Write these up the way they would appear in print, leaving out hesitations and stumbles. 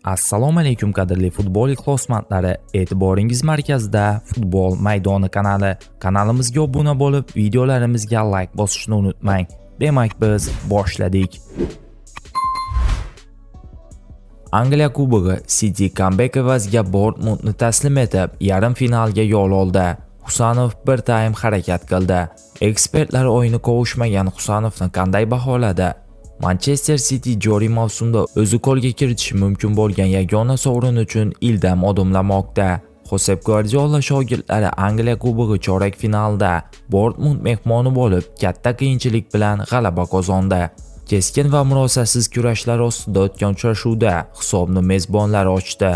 Assalomu alaykum qadrli futbol ixlosmandlari, e'tiboringiz markazida Futbol maydoni kanali. Kanalimizga obuna bo'lib, videolarimizga like bosishni unutmang. Demak, biz boshladik. Angliya Kubogi City comeback evaziga Dortmundni taslim etib, yarim finalga yo'l oldi. Husanov bir taym harakat qildi. Ekspertlar o'yini qovushmagan Husanovni qanday baholadi? Manchester City joriy mavsumda o'zi qo'lga kiritishi mumkin bo'lgan yagona sovrin uchun ildam odimlamoqda. Josep Guardiola shogirdlari Angliya Kubogi chorak finalda Dortmund mehmoni bo'lib, katta qiyinchilik bilan g'alaba qozondi. Keskin va murosasiz kurashlar ostida o'tgan uchrashuvda hisobni mezbonlar ochdi.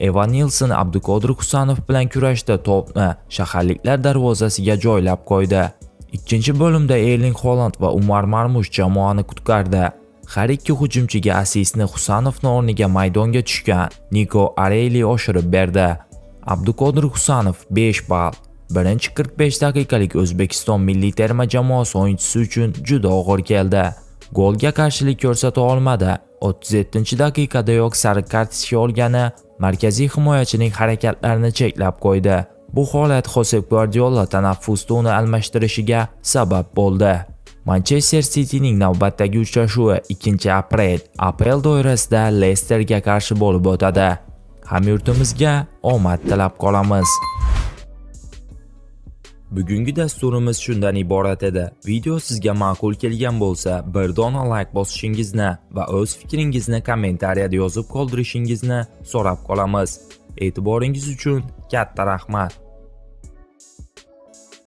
Evan Nilsen Abduqodir Husanov bilan kurashda to'pni shaharliklar darvozasiga joylab qo'ydi. Ikkinchi bo'limda Erling Haaland va Umar Marmush jamoani qutqardi. Har ikki hujumchiga assistni Husanovning o'rniga maydonga tushgan Nico Areli oshirib berdi. Abduqodir Husanov 5 ball. Birinchi 45 daqiqalik O'zbekiston milliy terma jamoasi o'yinchisi uchun juda og'ir keldi. Golga qarshilik ko'rsata olmadi. 37-daqiqadayoq sariq kartochka olgani markaziy himoyachining harakatlarini cheklab qo'ydi. Bu holat Josep Guardiola tanaffusda uni almashtirishiga sabab bo'ldi. Manchester Cityning navbatdagi uchrashuvi 2-aprel APL doirasida Leicesterga qarshi bo'lib o'tadi. Hamyurtimizga omad tilab qolamiz. Bugungi dasturimiz shundan iborat edi. Video sizga ma'qul kelgan bo'lsa, bir dona like bosishingizni va o'z fikringizni kommentariyada yozib qoldirishingizni so'rab qolamiz. E'tiboringiz uchun katta rahmat.